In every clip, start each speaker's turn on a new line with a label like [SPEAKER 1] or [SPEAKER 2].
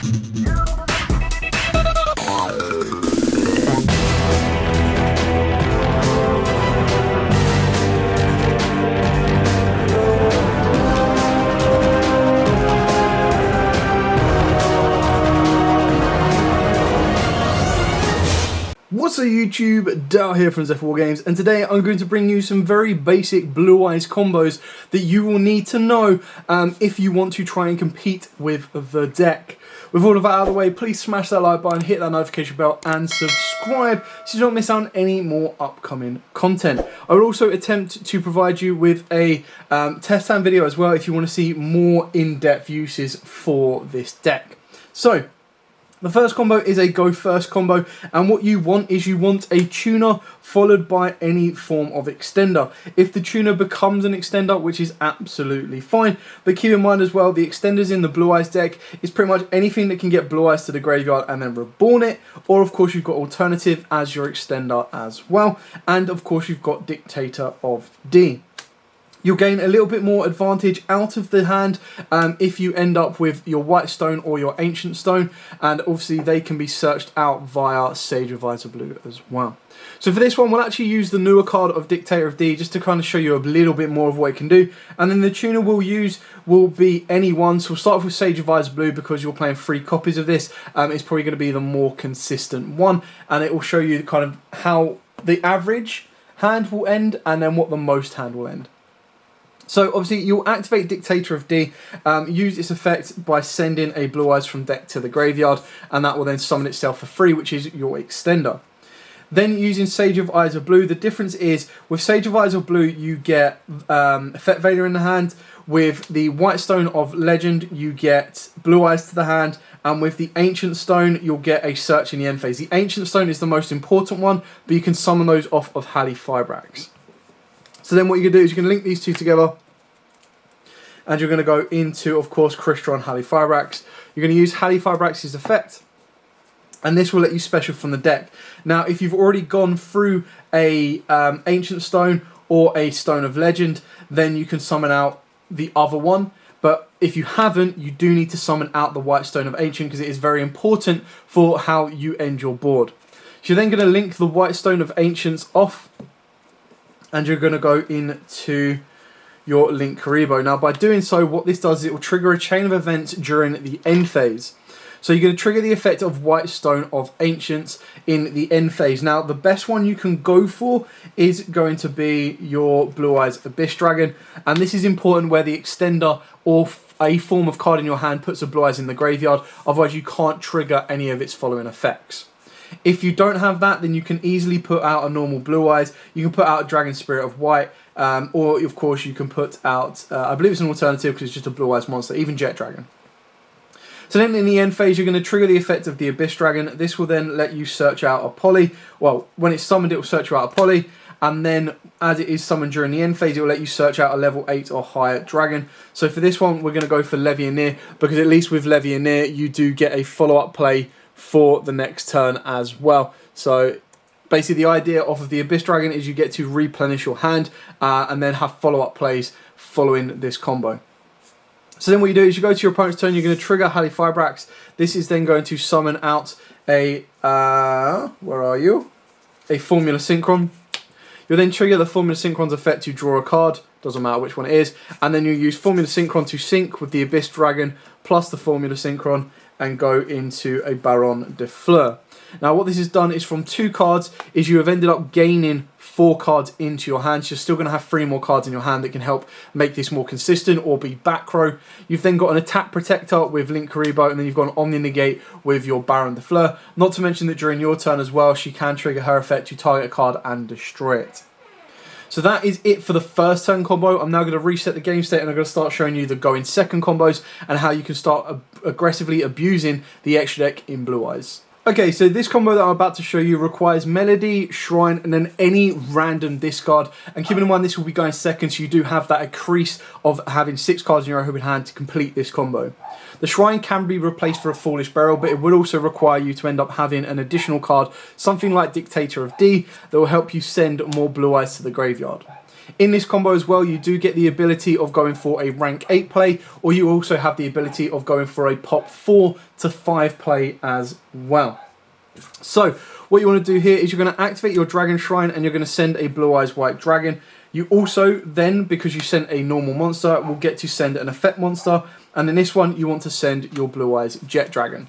[SPEAKER 1] What's up YouTube, Dal here from Zephyr War Games, and today I'm going to bring you some very basic Blue Eyes combos that you will need to know if you want to try and compete with the deck. With all of that out of the way, please smash that like button, hit that notification bell and subscribe so you don't miss out on any more upcoming content. I will also attempt to provide you with a test hand video as well if you want to see more in-depth uses for this deck. So, the first combo is a go first combo, and what you want is you want a tuner followed by any form of extender. If the tuner becomes an extender, which is absolutely fine, but keep in mind as well, the extenders in the Blue Eyes deck is pretty much anything that can get Blue Eyes to the graveyard and then reborn it, or of course you've got Alternative as your extender as well, and of course you've got Dictator of D. You'll gain a little bit more advantage out of the hand if you end up with your White Stone or your Ancient Stone, and obviously they can be searched out via Sage of Visor Blue as well. So for this one, we'll actually use the newer card of Dictator of D just to kind of show you a little bit more of what it can do, and then the tuner we'll use will be any one. So we'll start off with Sage of Visor Blue because you're playing 3 copies of this. It's probably going to be the more consistent one, and it will show you kind of how the average hand will end and then what the most hand will end. So obviously you'll activate Dictator of D, use its effect by sending a Blue Eyes from deck to the graveyard, and that will then summon itself for free, which is your extender. Then using Sage of Visor Blue, the difference is with Sage of Visor Blue you get Effect Vader in the hand, with the White Stone of Legend you get Blue Eyes to the hand, and with the Ancient Stone you'll get a search in the end phase. The Ancient Stone is the most important one, but you can summon those off of Halifibrax. So then what you're going to do is you're going to link these two together, and you're going to go into, of course, Crystron Halifibrax. You're going to use Halifibrax's effect, and this will let you special from the deck. Now, if you've already gone through a Ancient Stone or a Stone of Legend, then you can summon out the other one. But if you haven't, you do need to summon out the White Stone of Ancient because it is very important for how you end your board. So you're then going to link the White Stone of Ancients off, and you're going to go into your Link Karibo. Now by doing so, what this does is it will trigger a chain of events during the end phase. So you're going to trigger the effect of White Stone of Ancients in the end phase. Now the best one you can go for is going to be your Blue Eyes Abyss Dragon, and this is important where the extender or a form of card in your hand puts a Blue Eyes in the graveyard, otherwise you can't trigger any of its following effects. If you don't have that, then you can easily put out a normal Blue Eyes. You can put out a Dragon Spirit of White, or of course you can put out, I believe it's an alternative because it's just a Blue Eyes monster, even Jet Dragon. So then in the end phase, you're going to trigger the effect of the Abyss Dragon. This will then let you search out a poly. Well, when it's summoned, it will search you out a poly, and then as it is summoned during the end phase, it will let you search out a level 8 or higher dragon. So for this one, we're going to go for Levianeer, because at least with Levianeer, you do get a follow-up play for the next turn as well. So basically the idea of the Abyss Dragon is you get to replenish your hand and then have follow-up plays following this combo. So then what you do is you go to your opponent's turn, you're going to trigger Halifibrax. This is then going to summon out a, where are you? A Formula Synchron. You'll then trigger the Formula Synchron's effect to draw a card, doesn't matter which one it is, and then you use Formula Synchron to sync with the Abyss Dragon plus the Formula Synchron and go into a Baron de Fleur. Now what this has done is from 2 cards is you have ended up gaining 4 cards into your hand. So you're still going to have 3 more cards in your hand that can help make this more consistent or be back row. You've then got an Attack Protector with Link Karibo, and then you've got an Omni Negate with your Baron de Fleur. Not to mention that during your turn as well, she can trigger her effect to target a card and destroy it. So that is it for the first turn combo. I'm now going to reset the game state and I'm going to start showing you the going second combos and how you can start aggressively abusing the extra deck in Blue Eyes. Okay, so this combo that I'm about to show you requires Melody, Shrine, and then any random discard. And keeping in mind this will be going second, so you do have that increase of having 6 cards in your open hand to complete this combo. The Shrine can be replaced for a Foolish Burial, but it would also require you to end up having an additional card, something like Dictator of D, that will help you send more Blue Eyes to the graveyard. In this combo as well, you do get the ability of going for a rank 8 play, or you also have the ability of going for a pop 4 to 5 play as well. So what you want to do here is you're going to activate your Dragon Shrine and you're going to send a Blue Eyes White Dragon. You also then, because you sent a normal monster, will get to send an effect monster, and in this one you want to send your Blue Eyes Jet Dragon.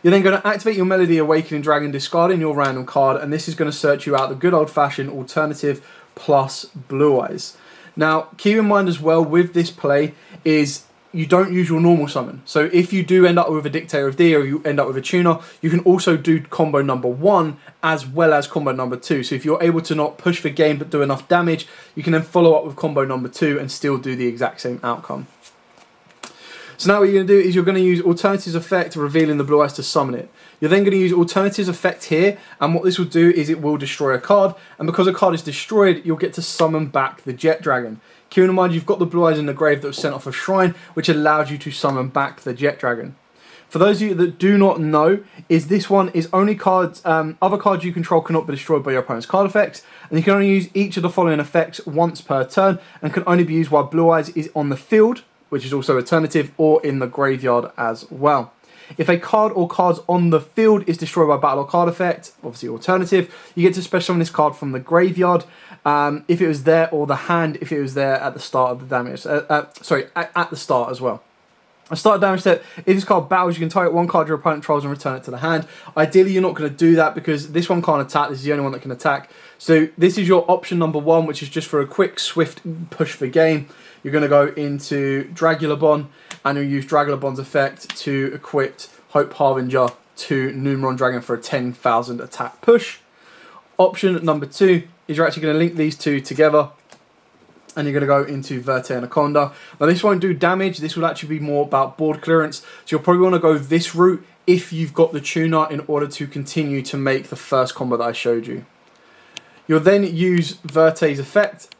[SPEAKER 1] You're then going to activate your Melody Awakening Dragon, discarding your random card, and this is going to search you out the good old-fashioned alternative plus Blue Eyes. Now, keep in mind as well with this play is you don't use your normal summon. So if you do end up with a Dictator of D or you end up with a Tuner, you can also do combo number 1 as well as combo number 2. So if you're able to not push for game but do enough damage, you can then follow up with combo number 2 and still do the exact same outcome. So now what you're going to do is you're going to use Alternative's effect, revealing the Blue Eyes to summon it. You're then going to use Alternative's effect here, and what this will do is it will destroy a card, and because a card is destroyed, you'll get to summon back the Jet Dragon. Keep in mind you've got the Blue Eyes in the grave that was sent off a shrine, which allows you to summon back the Jet Dragon. For those of you that do not know, is this one is only cards, other cards you control cannot be destroyed by your opponent's card effects, and you can only use each of the following effects once per turn, and can only be used while Blue Eyes is on the field, which is also alternative, or in the graveyard as well. If a card or cards on the field is destroyed by battle or card effect, obviously alternative, you get to special summon this card from the graveyard, if it was there, or the hand if it was there at the start of the damage. At the start as well. A start damage step, if this card battles, you can target one card your opponent controls and return it to the hand. Ideally, you're not going to do that because this one can't attack. This is the only one that can attack. So this is your option number 1, which is just for a quick, swift push for game. You're going to go into Dragulabon, and you'll use Dragulabon's effect to equip Hope Harbinger to Numeron Dragon for a 10,000 attack push. Option number 2 is you're actually going to link these two together, and you're going to go into Verte Anaconda. Now this won't do damage, this will actually be more about board clearance, so you'll probably want to go this route if you've got the tuner in order to continue to make the first combo that I showed you. You'll then use Verte's effect,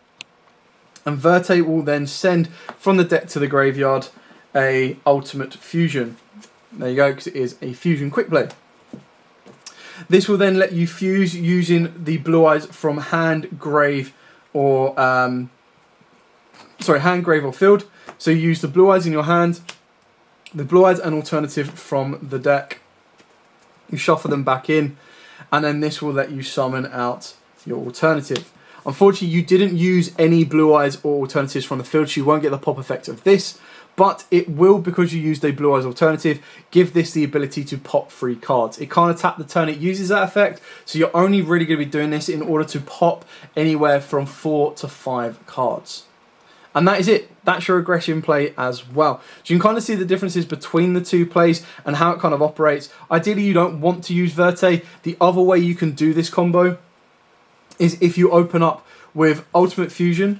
[SPEAKER 1] and Verte will then send from the deck to the graveyard a Ultimate Fusion. There you go, because it is a Fusion Quick Play. This will then let you fuse using the Blue Eyes from hand, grave, or hand, grave, or field. So you use the Blue Eyes in your hand, the Blue Eyes and alternative from the deck. You shuffle them back in, and then this will let you summon out your alternative. Unfortunately, you didn't use any Blue Eyes or alternatives from the field, so you won't get the pop effect of this. But it will, because you used a Blue Eyes alternative, give this the ability to pop 3 cards. It can't attack the turn it uses that effect, so you're only really going to be doing this in order to pop anywhere from 4 to 5 cards. And that is it. That's your aggression play as well. So you can kind of see the differences between the two plays and how it kind of operates. Ideally, you don't want to use Verte. The other way you can do this combo is if you open up with Ultimate Fusion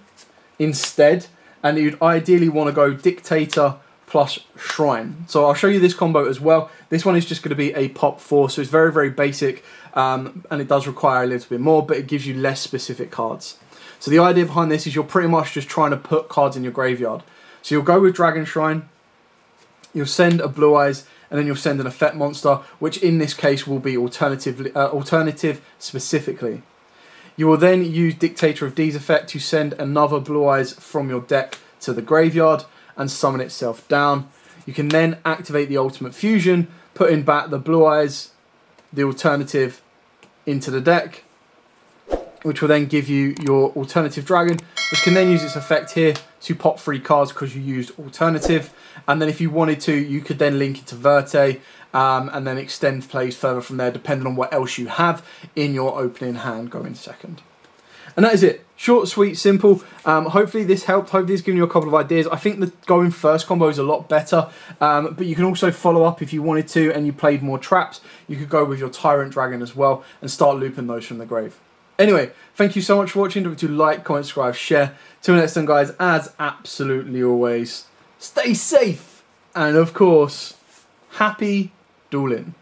[SPEAKER 1] instead, and you'd ideally want to go Dictator plus Shrine. So I'll show you this combo as well. This one is just going to be a pop 4, so it's very, very basic, and it does require a little bit more, but it gives you less specific cards. So the idea behind this is you're pretty much just trying to put cards in your graveyard. So you'll go with Dragon Shrine, you'll send a Blue Eyes, and then you'll send an effect monster, which in this case will be alternative specifically. You will then use Dictator of D's effect to send another Blue Eyes from your deck to the graveyard and summon itself down. You can then activate the Ultimate Fusion, putting back the Blue Eyes, the alternative, into the deck, which will then give you your alternative dragon, which can then use its effect here to pop 3 cards because you used alternative. And then if you wanted to, you could then link it to Verte, and then extend plays further from there depending on what else you have in your opening hand going second. And that is it. Short, sweet, simple. Hopefully this helped. Hopefully it's given you a couple of ideas. I think the going first combo is a lot better, but you can also follow up if you wanted to and you played more traps. You could go with your Tyrant Dragon as well and start looping those from the grave. Anyway, thank you so much for watching. Don't forget to like, comment, subscribe, share. Till next time, guys, as absolutely always, stay safe and, of course, happy dueling.